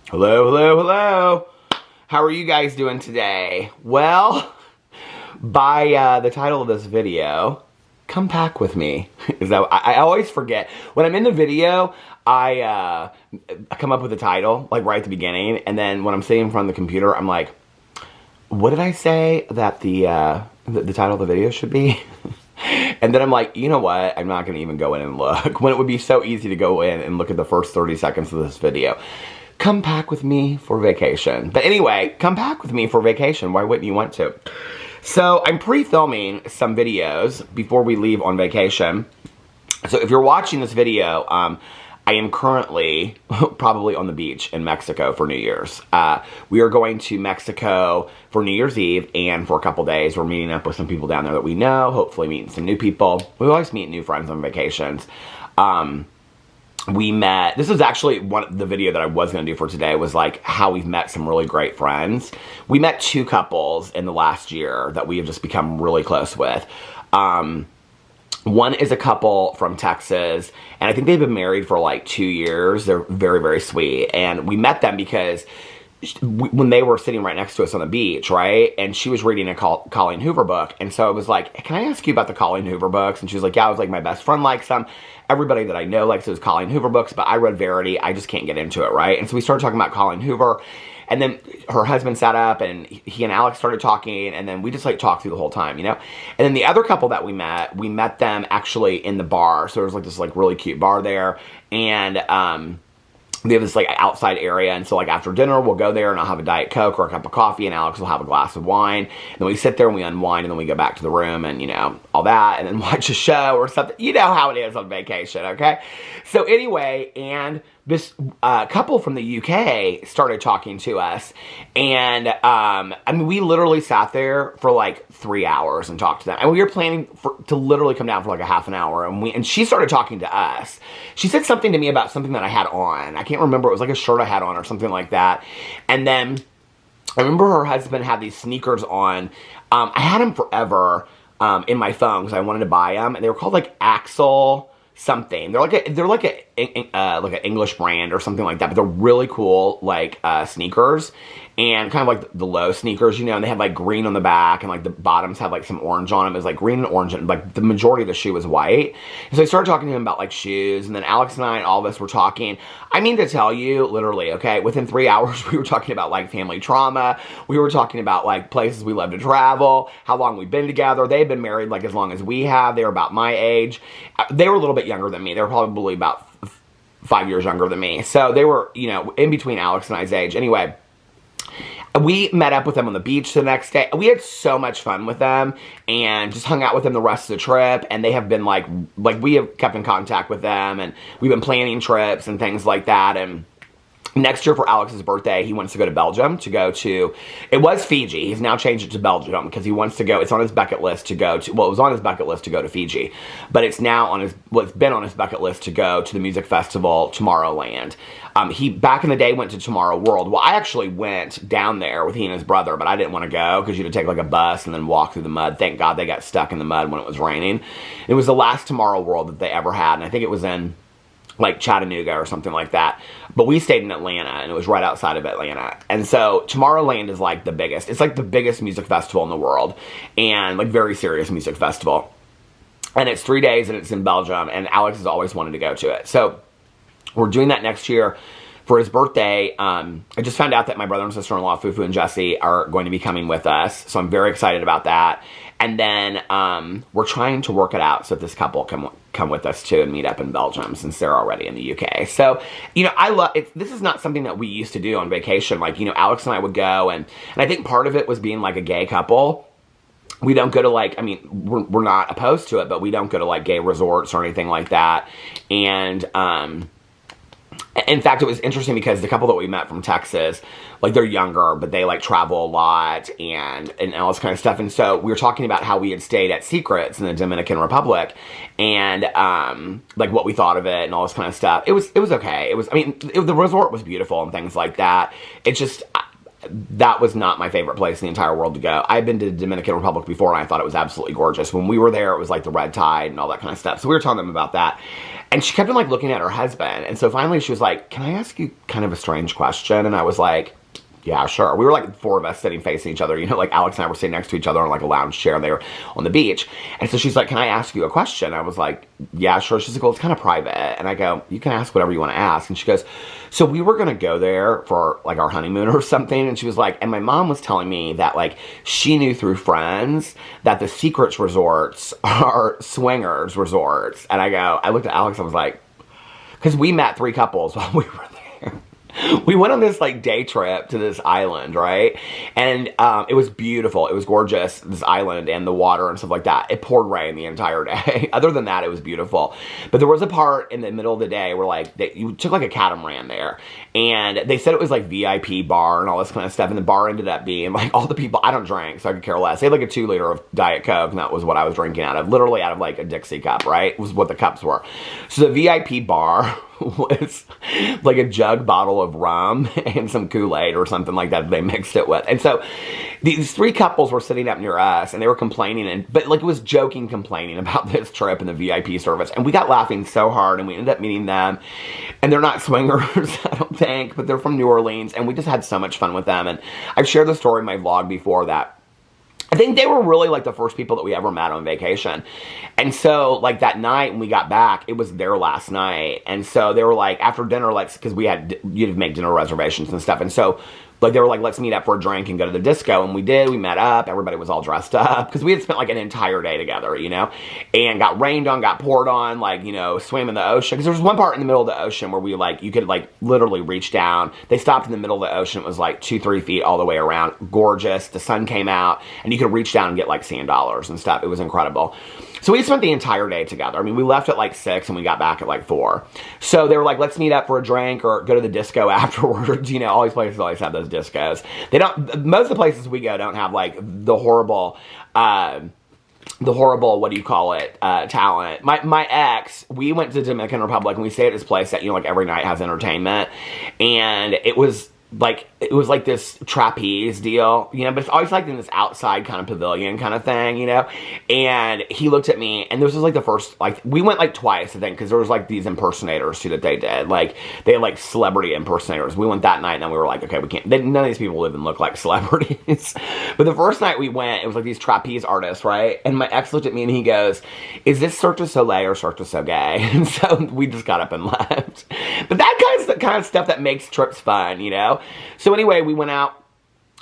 Hello, hello, hello. How are you guys doing today? Well, by the title of this video, come pack with me. Is that I always forget when I'm in the video. I come up with the title like right at the beginning, and then when I'm sitting in front of the computer, I'm like, what did I say that the title of the video should be? And then I'm like, you know what? I'm not going to even go in and look when it would be so easy to go in and look at the first 30 seconds of this video. Come pack with me for vacation. But anyway, come pack with me for vacation. Why wouldn't you want to? So I'm pre-filming some videos before we leave on vacation. So if you're watching this video, I am currently probably on the beach in Mexico for New Year's. We are going to Mexico for New Year's Eve, and for a couple days we're meeting up with some people down there that we know, hopefully meeting some new people. We always meet new friends on vacations. We met, this is actually the video that I was going to do for today, was like how we've met some really great friends. We met two couples in the last year that we have just become really close with. One is a couple from Texas, and I think they've been married for like 2 years. They're very, very sweet. And we met them because when they were sitting right next to us on the beach, right? And she was reading a Colleen Hoover book. And so I was like, can I ask you about the Colleen Hoover books? And she was like, yeah, I was like, my best friend likes them. Everybody that I know likes those Colleen Hoover books, but I read Verity. I just can't get into it, right? And so we started talking about Colleen Hoover. And then her husband sat up, and he and Alex started talking, and then we just like talked through the whole time, you know? And then the other couple that we met them actually in the bar. So there was like this like really cute bar there, and they have this like outside area, and so like after dinner we'll go there and I'll have a Diet Coke or a cup of coffee, and Alex will have a glass of wine, and then we sit there and we unwind, and then we go back to the room and, you know, all that, and then watch a show or something. You know how it is on vacation, okay? So anyway, and this couple from the UK started talking to us, and I mean, we literally sat there for like 3 hours and talked to them, and we were planning to literally come down for like a half an hour, and she started talking to us. She said something to me about something that I had on. I can't remember. It was like a shirt I had on or something like that. And then I remember her husband had these sneakers on. I had them forever in my phone because I wanted to buy them, and they were called like Axel something. They're like an English brand or something like that, but they're really cool, like sneakers, and kind of like the low sneakers, you know, and they had like green on the back, and like the bottoms had like some orange on them. It was like green and orange, and like the majority of the shoe was white. And so I started talking to him about like shoes, and then Alex and I and all of us were talking. I mean to tell you, literally, okay, within 3 hours we were talking about like family trauma. We were talking about like places we love to travel, how long we've been together. They've been married like as long as we have. They were about my age. They were a little bit younger than me. They were probably about 5 years younger than me. So they were, you know, in between Alex and I's age. Anyway, we met up with them on the beach the next day. We had so much fun with them and just hung out with them the rest of the trip. And they have been like we have kept in contact with them, and we've been planning trips and things like that. And next year for Alex's birthday, he wants to go to Belgium to go to, it was Fiji. He's now changed it to Belgium because he wants to go, it's on his bucket list to go to, well, it was on his bucket list to go to Fiji, but it's now on his, well, it's been on his bucket list to go to the music festival Tomorrowland. He, back in the day, went to Tomorrow World. Well, I actually went down there with he and his brother, but I didn't want to go because you had to take like a bus and then walk through the mud. Thank God they got stuck in the mud when it was raining. It was the last Tomorrow World that they ever had, and I think it was in like Chattanooga or something like that. But we stayed in Atlanta, and it was right outside of Atlanta. And so Tomorrowland is like the biggest. It's like the biggest music festival in the world, and like very serious music festival. And it's 3 days, and it's in Belgium, and Alex has always wanted to go to it. So we're doing that next year for his birthday. I just found out that my brother and sister-in-law, Fufu and Jesse, are going to be coming with us. So I'm very excited about that. And then we're trying to work it out so that this couple can come with us too and meet up in Belgium since they're already in the UK. So, you know, I love it. This is not something that we used to do on vacation. Like, you know, Alex and I would go, and I think part of it was being like a gay couple. We don't go to like, I mean, we're not opposed to it, but we don't go to like gay resorts or anything like that. And in fact, it was interesting because the couple that we met from Texas, like they're younger, but they like travel a lot and all this kind of stuff. And so we were talking about how we had stayed at Secrets in the Dominican Republic, and like what we thought of it and all this kind of stuff. It was okay. I mean, the resort was beautiful and things like that. It's just, that was not my favorite place in the entire world to go. I've been to the Dominican Republic before, and I thought it was absolutely gorgeous. When we were there, it was like the red tide and all that kind of stuff. So we were telling them about that. And she kept on like looking at her husband. And so finally she was like, can I ask you kind of a strange question? And I was like, yeah, sure. We were like 4 of us sitting facing each other. You know, like Alex and I were sitting next to each other on like a lounge chair and they were on the beach. And so she's like, can I ask you a question? I was like, yeah, sure. She's like, well, it's kind of private. And I go, you can ask whatever you want to ask. And she goes, so we were going to go there for like our honeymoon or something. And she was like, and my mom was telling me that like she knew through friends that the Secrets resorts are swingers resorts. And I looked at Alex, I was like, because we met 3 couples while we were there. We went on this like day trip to this island, right? And it was beautiful. It was gorgeous, this island and the water and stuff like that. It poured rain the entire day. Other than that, it was beautiful. But there was a part in the middle of the day where like you took like a catamaran there. And they said it was like VIP bar and all this kind of stuff. And the bar ended up being like all the people, I don't drink, so I could care less. They had like a 2-liter of Diet Coke, and that was what I was drinking out of. Literally out of like a Dixie cup, right? Was what the cups were. So the VIP bar was like a jug bottle of rum and some Kool-Aid or something like that they mixed it with. And so these 3 couples were sitting up near us and they were complaining, but like it was joking complaining about this trip and the VIP service. And we got laughing so hard and we ended up meeting them. And they're not swingers, I don't think, but they're from New Orleans. And we just had so much fun with them. And I've shared the story in my vlog before that I think they were really like the first people that we ever met on vacation. And so like that night when we got back, it was their last night. And so they were like, after dinner, like, because we had, you'd make dinner reservations and stuff. And so like they were like, let's meet up for a drink and go to the disco. And we did. We met up. Everybody was all dressed up because we had spent like an entire day together, you know, and got rained on, got poured on, like, you know, swam in the ocean. Because there was one part in the middle of the ocean where we like, you could like literally reach down. They stopped in the middle of the ocean. It was like 2-3 feet all the way around. Gorgeous. The sun came out and you could reach down and get like sand dollars and stuff. It was incredible. So we spent the entire day together. I mean, we left at like 6 and we got back at like 4. So they were like, let's meet up for a drink or go to the disco afterwards. You know, all these places always have those discos. They don't, most of the places we go don't have like the horrible, what do you call it, talent. My ex, we went to Dominican Republic and we stayed at this place that, you know, like every night has entertainment. And it was like this trapeze deal, you know, but it's always like in this outside kind of pavilion kind of thing, you know. And he looked at me, and this was like the first, like, we went like twice, I think, because there was like these impersonators too that they did. Like, they had like celebrity impersonators. We went that night, and then we were like, okay, we can't, none of these people even look like celebrities. But the first night we went, it was like these trapeze artists, right? And my ex looked at me and he goes, is this Cirque du Soleil or Cirque du Soleil? And so we just got up and left. But that kind of, the kind of stuff that makes trips fun, you know? So anyway, we went out,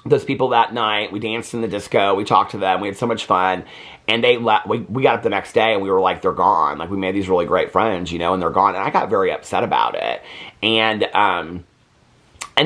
those people that night, we danced in the disco, we talked to them, we had so much fun, and they left. We got up the next day and we were like, they're gone. Like, we made these really great friends, you know, and they're gone, and I got very upset about it. And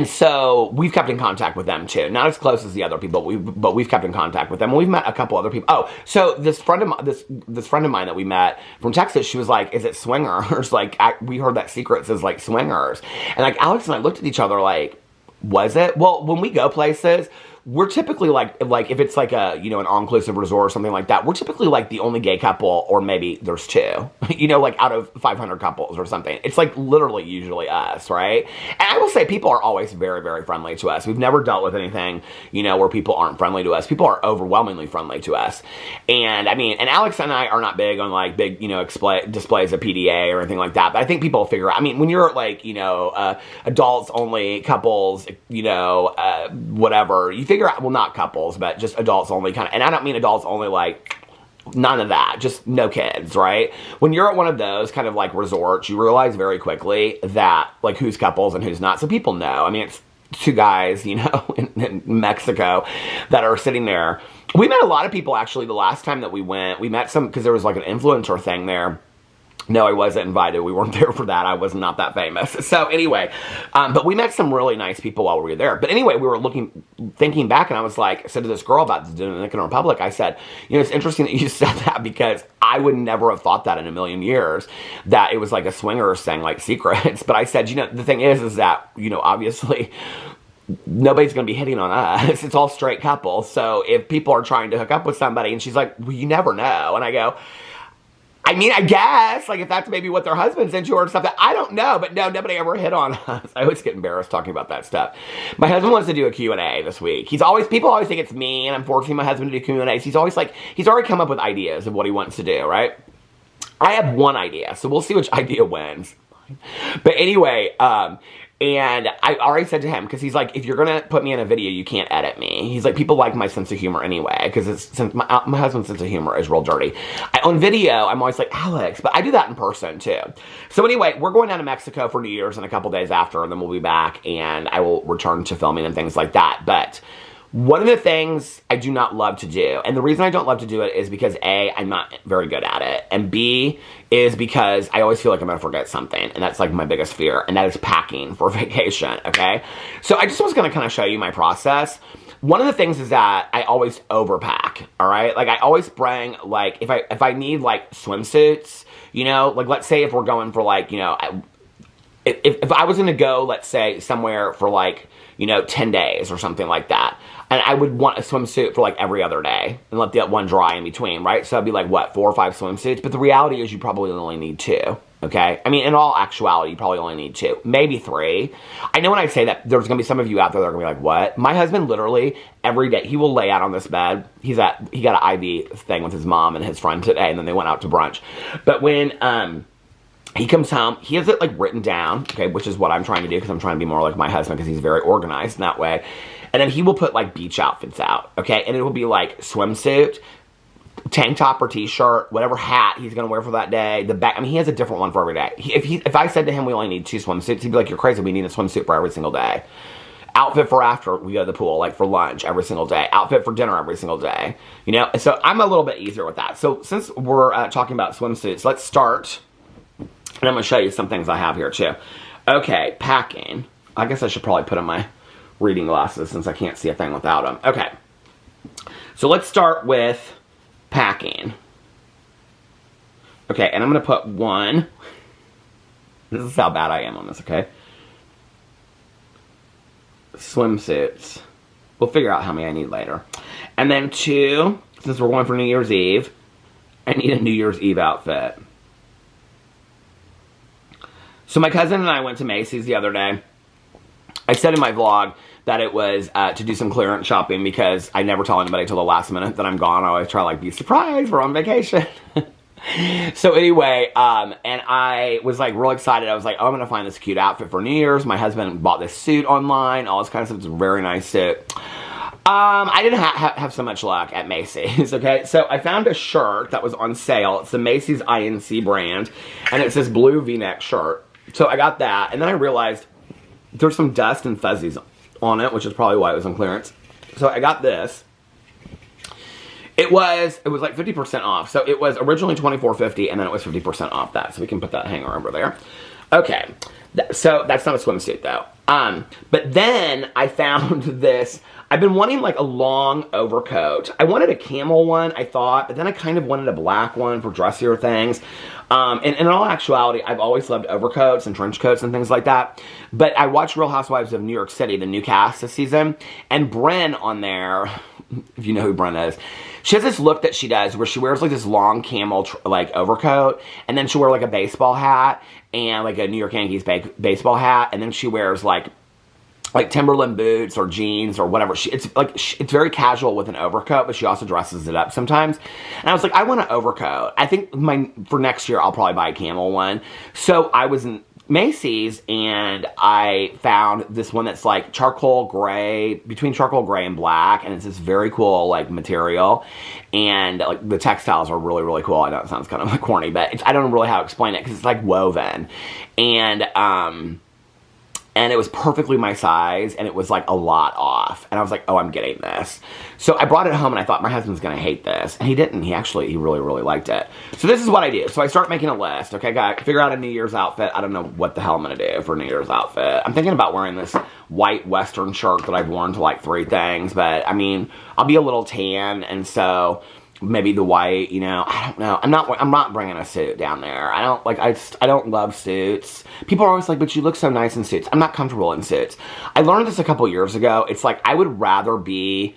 so we've kept in contact with them too. Not as close as the other people, but we've kept in contact with them. And we've met a couple other people. Oh, so this friend of mine that we met from Texas, she was like, "Is it swingers?" Like, we heard that Secrets is like swingers, and like Alex and I looked at each other like, was it? Well, when we go places, we're typically like if it's like a, you know, an all-inclusive resort or something like that, we're typically like the only gay couple, or maybe there's 2, you know, like out of 500 couples or something. It's like literally usually us, right? And I will say people are always very, very friendly to us. We've never dealt with anything, you know, where people aren't friendly to us. People are overwhelmingly friendly to us. And I mean, and Alex and I are not big on like big, you know, displays of PDA or anything like that. But I think people figure out, I mean, when you're like, you know, adults only, couples, you know, whatever, you figure out, well, not couples, but just adults only kind of, and I don't mean adults only like none of that, just no kids, right? When you're at one of those kind of like resorts, you realize very quickly that like who's couples and who's not. So people know. I mean, it's 2 guys, you know, in Mexico that are sitting there. We met a lot of people actually the last time that we went. We met some, because there was like an influencer thing there. No, I wasn't invited. We weren't there for that. I was not that famous. So anyway, but we met some really nice people while we were there. But anyway, we were thinking back, and I was like, I said to this girl about the Dominican Republic, I said, you know, it's interesting that you said that, because I would never have thought that in a million years, that it was like a swingers thing, like Secrets. But I said, you know, the thing is that, you know, obviously nobody's going to be hitting on us. It's all straight couples. So if people are trying to hook up with somebody, and she's like, well, you never know. And I go, I mean, I guess, like, if that's maybe what their husband's into or something, I don't know, but no, nobody ever hit on us. I always get embarrassed talking about that stuff. My husband wants to do a Q&A this week. People always think it's me, and I'm forcing my husband to do Q&As. He's always like, he's already come up with ideas of what he wants to do, right? I have one idea, so we'll see which idea wins. But anyway, and I already said to him, because he's like, if you're going to put me in a video, you can't edit me. He's like, people like my sense of humor anyway, because my husband's sense of humor is real dirty. On video, I'm always like, Alex, but I do that in person too. So anyway, we're going down to Mexico for New Year's in a couple days after, and then we'll be back, and I will return to filming and things like that. But one of the things I do not love to do, and the reason I don't love to do it is because A, I'm not very good at it, and B, is because I always feel like I'm going to forget something, and that's like my biggest fear, and that is packing for vacation, okay? So I just was going to kind of show you my process. One of the things is that I always overpack, all right? Like I always bring, like, if I need like swimsuits, you know, like let's say if we're going for like, you know, if I was going to go, let's say somewhere for like, you know, 10 days or something like that, and I would want a swimsuit for like every other day and let the one dry in between, right? So that'd be like, what, 4 or 5 swimsuits? But the reality is you probably only need 2, okay? I mean, in all actuality, you probably only need 2, maybe 3. I know when I say that, there's going to be some of you out there that are going to be like, what? My husband literally, every day, he will lay out on this bed. He got an IV thing with his mom and his friend today, and then they went out to brunch. But when, he comes home, he has it like written down, okay, which is what I'm trying to do because I'm trying to be more like my husband because he's very organized in that way. And then he will put like beach outfits out, okay, and it will be like swimsuit, tank top or t-shirt, whatever hat he's gonna wear for that day. I mean, he has a different one for every day. If I said to him we only need 2 swimsuits, he'd be like, you're crazy, we need a swimsuit for every single day. Outfit for after we go to the pool, like for lunch every single day. Outfit for dinner every single day. You know, so I'm a little bit easier with that. So since we're talking about swimsuits, let's start. And I'm going to show you some things I have here too. Okay, packing. I guess I should probably put on my reading glasses since I can't see a thing without them. Okay, so let's start with packing. Okay, and I'm going to put 1. This is how bad I am on this, okay? Swimsuits. We'll figure out how many I need later. And then 2, since we're going for New Year's Eve, I need a New Year's Eve outfit. So my cousin and I went to Macy's the other day. I said in my vlog that it was to do some clearance shopping because I never tell anybody till the last minute that I'm gone. I always try to like be surprised, we're on vacation. So anyway, and I was like real excited. I was like, oh, I'm gonna find this cute outfit for New Year's. My husband bought this suit online, all this kind of stuff. It's a very nice suit. I didn't have so much luck at Macy's, okay? So I found a shirt that was on sale. It's the Macy's INC brand, and it's this blue V-neck shirt. So I got that, and then I realized there's some dust and fuzzies on it, which is probably why it was on clearance. So I got this. It was like 50% off. So it was originally $24.50, and then it was 50% off that. So we can put that hanger over there. Okay, so that's not a swimsuit though. But then I found this. I've been wanting like a long overcoat. I wanted a camel one, I thought, but then I kind of wanted a black one for dressier things. And in all actuality, I've always loved overcoats and trench coats and things like that. But I watched Real Housewives of New York City, the new cast this season, and Brynn on there, if you know who Brynn is, she has this look that she does where she wears like this long camel like overcoat, and then she'll wear like a baseball hat and like a New York Yankees baseball hat, and then she wears like Timberland boots or jeans or whatever. It's very casual with an overcoat, but she also dresses it up sometimes. And I was like, I want an overcoat. I think for next year, I'll probably buy a camel one. So I was in Macy's and I found this one that's like charcoal gray, between charcoal gray and black. And it's this very cool like material. And like the textiles are really, really cool. I know it sounds kind of like corny, but I don't know really how to explain it because it's like woven. And it was perfectly my size, and it was like a lot off. And I was like, oh, I'm getting this. So I brought it home, and I thought, my husband's going to hate this. And he didn't. He really, really liked it. So this is what I do. So I start making a list. Okay, got figure out a New Year's outfit. I don't know what the hell I'm going to do for a New Year's outfit. I'm thinking about wearing this white Western shirt that I've worn to like 3 things. But, I mean, I'll be a little tan, and so maybe the white, you know, I don't know. I'm not bringing a suit down there. I don't love suits. People are always like, but you look so nice in suits. I'm not comfortable in suits. I learned this a couple years ago. It's like, I would rather be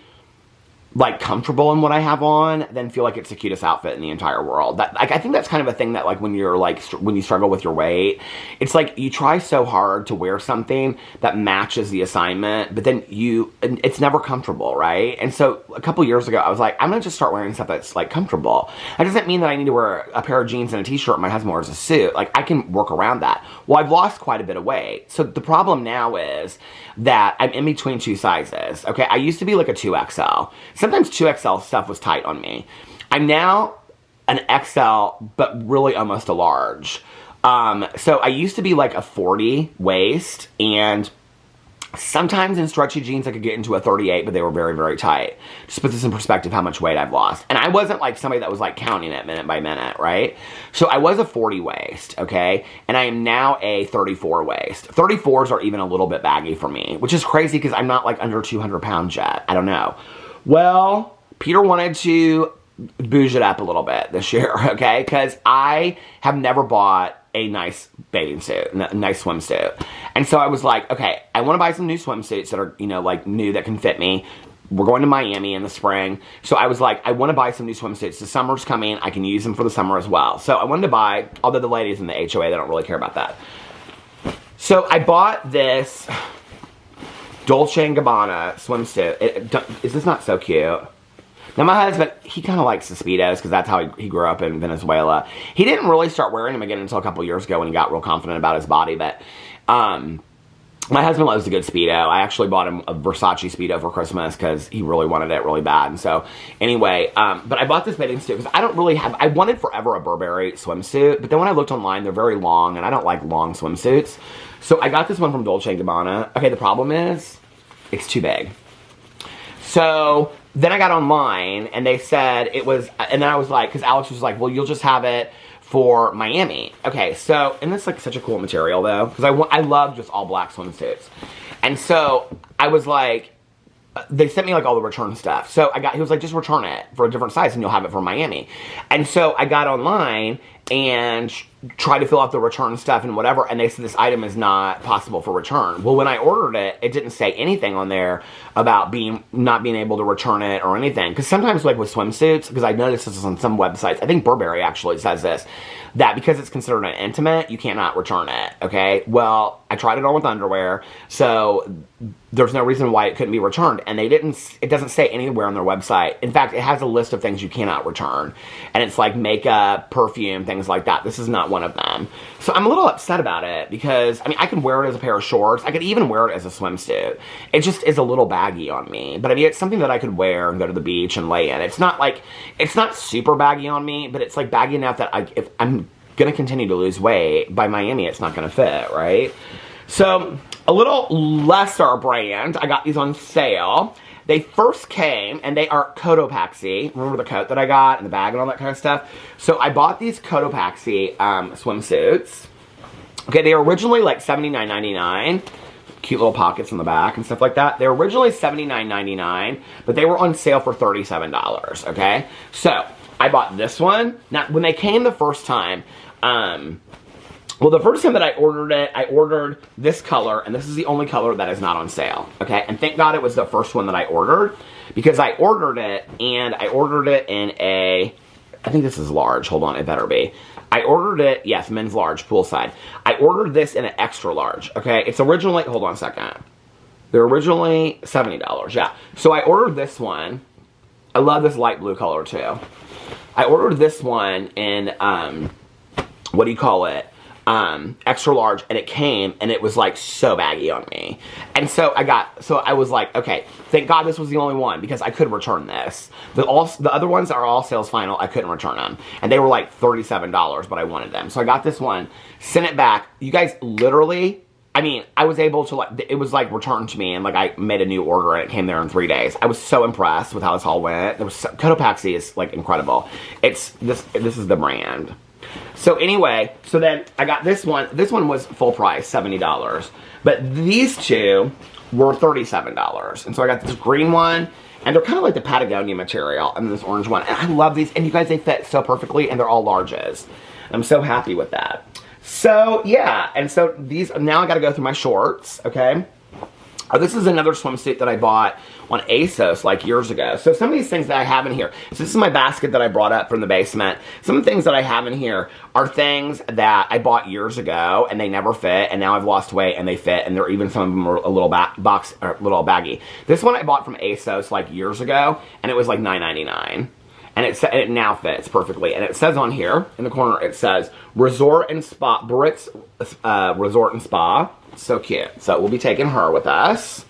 like comfortable in what I have on than feel like it's the cutest outfit in the entire world. That, like, I think that's kind of a thing that, like, when you're like when you struggle with your weight, it's like you try so hard to wear something that matches the assignment, but then it's never comfortable, right? And so a couple years ago I was like, I'm gonna just start wearing stuff that's like comfortable. That doesn't mean that I need to wear a pair of jeans and a t-shirt my husband wears a suit. Like, I can work around that. Well, I've lost quite a bit of weight, so the problem now is that I'm in between two sizes. Okay, I used to be like a 2XL. Sometimes 2XL stuff was tight on me. I'm now an XL, but really almost a large. So I used to be like a 40 waist, and sometimes in stretchy jeans I could get into a 38, but they were very, very tight. Just put this in perspective how much weight I've lost. And I wasn't like somebody that was like counting it minute by minute, right? So I was a 40 waist, okay? And I am now a 34 waist. 34s are even a little bit baggy for me, which is crazy because I'm not like under 200 pounds yet. I don't know. Well, Peter wanted to bouge it up a little bit this year, okay? Because I have never bought a nice bathing suit, a nice swimsuit. And so I was like, okay, I want to buy some new swimsuits that are, you know, like new that can fit me. We're going to Miami in the spring. So I was like, I want to buy some new swimsuits. The summer's coming. I can use them for the summer as well. So I wanted to buy, although the ladies in the HOA, they don't really care about that. So I bought this Dolce & Gabbana swimsuit. Is this not so cute? Now, my husband, he kind of likes the Speedos because that's how he grew up in Venezuela. He didn't really start wearing them again until a couple years ago when he got real confident about his body. But my husband loves a good Speedo. I actually bought him a Versace Speedo for Christmas because he really wanted it really bad. And so, anyway, but I bought this bathing suit because I don't really have... I wanted forever a Burberry swimsuit, but then when I looked online, they're very long, and I don't like long swimsuits. So I got this one from Dolce & Gabbana. Okay, the problem is, it's too big. So then I got online, and they said it was, and then I was like, because Alex was like, well, you'll just have it for Miami. Okay, so, and it's like such a cool material though, because I love just all black swimsuits. And so I was like, they sent me like all the return stuff. So he was like, just return it for a different size and you'll have it for Miami. And so I got online and tried to fill out the return stuff and whatever, and they said this item is not possible for return. Well, when I ordered it, it didn't say anything on there about not being able to return it or anything. Because sometimes, like with swimsuits, because I noticed this on some websites, I think Burberry actually says this, that because it's considered an intimate, you cannot return it, okay? Well, I tried it on with underwear, so there's no reason why it couldn't be returned. And it doesn't say anywhere on their website. In fact, it has a list of things you cannot return. And it's like makeup, perfume, things like that. This is not one of them. So I'm a little upset about it because, I mean, I can wear it as a pair of shorts. I could even wear it as a swimsuit. It just is a little baggy on me. But I mean, it's something that I could wear and go to the beach and lay in. It's not super baggy on me, but it's like baggy enough that if I'm going to continue to lose weight, by Miami it's not going to fit, right? So a little lesser brand, I got these on sale. They first came, and they are Cotopaxi. Remember the coat that I got and the bag and all that kind of stuff? So I bought these Cotopaxi swimsuits. Okay, they were originally like $79.99. Cute little pockets in the back and stuff like that. They were originally $79.99, but they were on sale for $37, okay? So I bought this one. Now, when they came the first time, well, the first time that I ordered it, I ordered this color, and this is the only color that is not on sale, okay? And thank God it was the first one that I ordered, because I ordered it, and I ordered it in a, I think this is large. Hold on, it better be. I ordered it, yes, men's large, poolside. I ordered this in an extra large, okay? It's originally, hold on a second. They're originally $70, yeah. So I ordered this one. I love this light blue color, too. I ordered this one in, what do you call it? Extra large, and it came, and it was like so baggy on me. And so I was like, okay, thank God this was the only one, because I could return this. The other ones are all sales final. I couldn't return them, and they were like $37, but I wanted them. So I got this one, sent it back. You guys, literally, I mean, I was able to, like, it was like returned to me, and like I made a new order, and it came there in 3 days. I was so impressed with how this all went. Cotopaxi is like incredible. This is the brand. So anyway, so then I got this one. This one was full price, $70. But these two were $37. And so I got this green one, and they're kind of like the Patagonia material, and this orange one. And I love these, and you guys, they fit so perfectly, and they're all larges. I'm so happy with that. So, yeah, and so these, now I gotta go through my shorts, okay? Oh, this is another swimsuit that I bought on ASOS like years ago. So some of these things that I have in here. So this is my basket that I brought up from the basement. Some of the things that I have in here are things that I bought years ago and they never fit, and now I've lost weight and they fit, and they're even some of them are a little little baggy. This one I bought from ASOS like years ago, and it was like $9.99. And it now fits perfectly. And it says on here in the corner, it says Resort and Spa, Brits Resort and Spa. So cute. So we'll be taking her with us.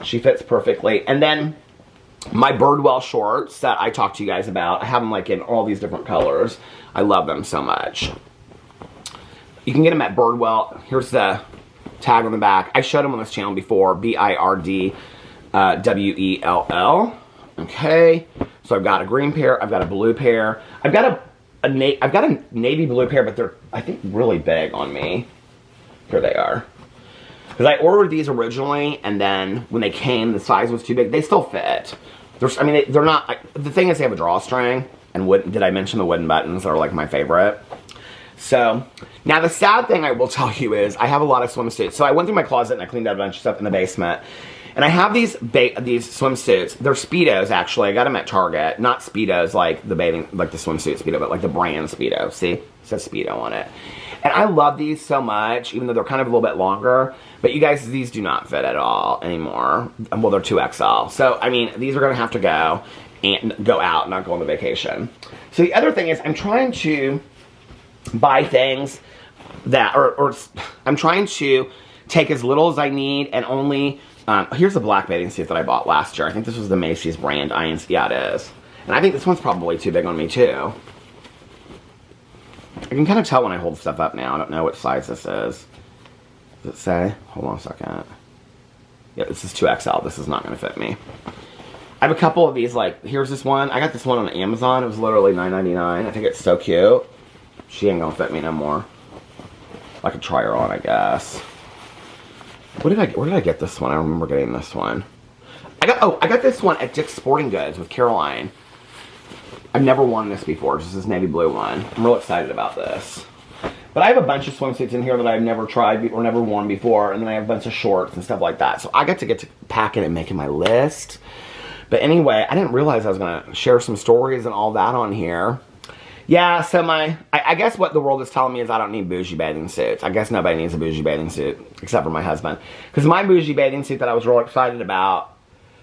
She fits perfectly. And then my Birdwell shorts that I talked to you guys about. I have them like in all these different colors. I love them so much. You can get them at Birdwell. Here's the tag on the back. I showed them on this channel before. BIRDWELL. Okay. So I've got a green pair. I've got a blue pair. I've got a navy blue pair, but they're, I think, really big on me. Here they are. Because I ordered these originally, and then when they came, the size was too big. They still fit. They're not. The thing is, they have a drawstring, and did I mention the wooden buttons are like my favorite? So now the sad thing I will tell you is I have a lot of swimsuits. So I went through my closet and I cleaned out a bunch of stuff in the basement, and I have these swimsuits. They're Speedos, actually. I got them at Target. Not Speedos like the swimsuit Speedo, but like the brand Speedo. See, it says Speedo on it. And I love these so much, even though they're kind of a little bit longer. But you guys, these do not fit at all anymore. Well, they're 2XL. So, I mean, these are going to have to go and go out, not go on the vacation. So the other thing is I'm trying to buy things that, or I'm trying to take as little as I need and only, here's a black bathing suit that I bought last year. I think this was the Macy's brand. Yeah, it is. And I think this one's probably too big on me, too. I can kind of tell when I hold stuff up now. I don't know what size this is. Does it say? Hold on a second. Yeah, this is 2XL. This is not going to fit me. I have a couple of these, like, here's this one. I got this one on Amazon. It was literally $9.99. I think it's so cute. She ain't going to fit me no more. I could try her on, I guess. Where did I get this one? I remember getting this one. I got this one at Dick's Sporting Goods with Caroline. I've never worn this before, just this navy blue one. I'm real excited about this. But I have a bunch of swimsuits in here that I've never tried or never worn before, and then I have a bunch of shorts and stuff like that. So I get to packing and making my list. But anyway, I didn't realize I was going to share some stories and all that on here. Yeah, so I guess what the world is telling me is I don't need bougie bathing suits. I guess nobody needs a bougie bathing suit, except for my husband. Because my bougie bathing suit that I was real excited about,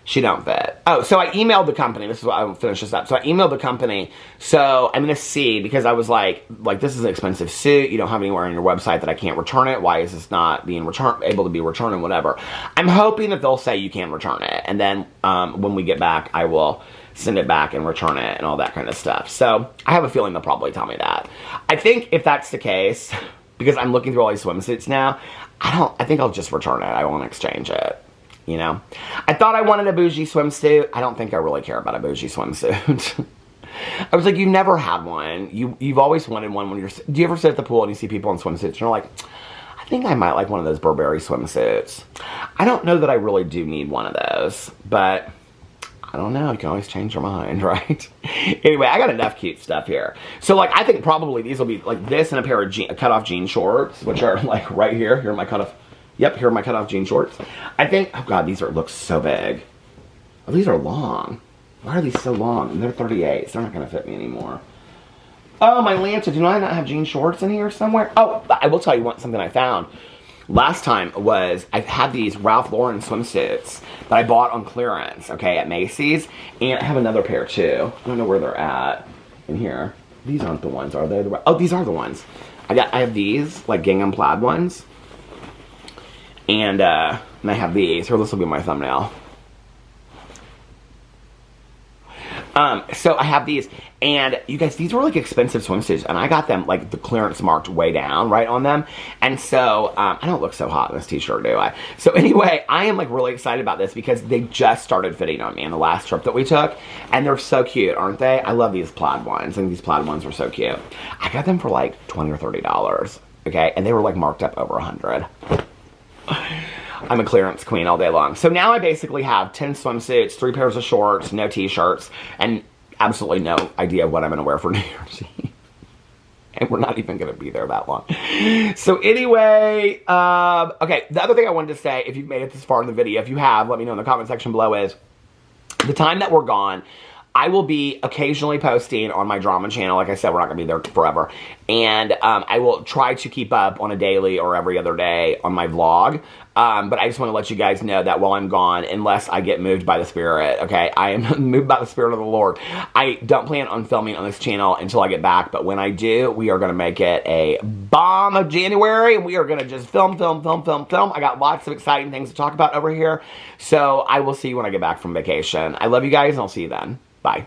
she don't fit. Oh, so I emailed the company. This is what I'll finish this up. So I emailed the company. So I'm going to see, because I was like, this is an expensive suit. You don't have anywhere on your website that I can't return it. Why is this not being able to be returned and whatever? I'm hoping that they'll say you can return it. And then when we get back, I will send it back and return it and all that kind of stuff. So I have a feeling they'll probably tell me that. I think if that's the case, because I'm looking through all these swimsuits now, I think I'll just return it. I won't exchange it. You know, I thought I wanted a bougie swimsuit. I don't think I really care about a bougie swimsuit. I was like, you never had one. You've always wanted one when do you ever sit at the pool and you see people in swimsuits and you're like, I think I might like one of those Burberry swimsuits. I don't know that I really do need one of those, but I don't know. You can always change your mind, right? Anyway, I got enough cute stuff here. So, like, I think probably these will be like this and a pair of cut-off jean shorts, which are like right here. Here are my cut-off. Yep, here are my cut-off jean shorts. I think, oh God, these look so big. Oh, these are long. Why are these so long? And they're 38, so they're not going to fit me anymore. Oh, my Lanta, do I not have jean shorts in here somewhere? Oh, I will tell you something I found. Last time was, I had these Ralph Lauren swimsuits that I bought on clearance, okay, at Macy's. And I have another pair, too. I don't know where they're at in here. These aren't the ones, are they? Oh, these are the ones. I have these, like, gingham plaid ones. And I have these. Here, this will be my thumbnail. So I have these, and you guys, these were like expensive swimsuits, and I got them like the clearance marked way down right on them. And so I don't look so hot in this t-shirt, do I? So anyway, I am like really excited about this because they just started fitting on me in the last trip that we took, and they're so cute, aren't they? I love these plaid ones. I think these plaid ones were so cute. I got them for like $20 or $30, okay, and they were like marked up over $100. I'm a clearance queen all day long. So now I basically have 10 swimsuits, 3 pairs of shorts, no t-shirts, and absolutely no idea what I'm going to wear for New Year's Eve. And we're not even going to be there that long. So anyway, okay, the other thing I wanted to say, if you've made it this far in the video, if you have, let me know in the comment section below, is the time that we're gone, I will be occasionally posting on my drama channel. Like I said, we're not going to be there forever. And I will try to keep up on a daily or every other day on my vlog. But I just want to let you guys know that while I'm gone, unless I get moved by the Spirit, okay, I am moved by the Spirit of the Lord. I don't plan on filming on this channel until I get back. But when I do, we are going to make it a bomb of January. And we are going to just film. I got lots of exciting things to talk about over here. So I will see you when I get back from vacation. I love you guys, and I'll see you then. Bye.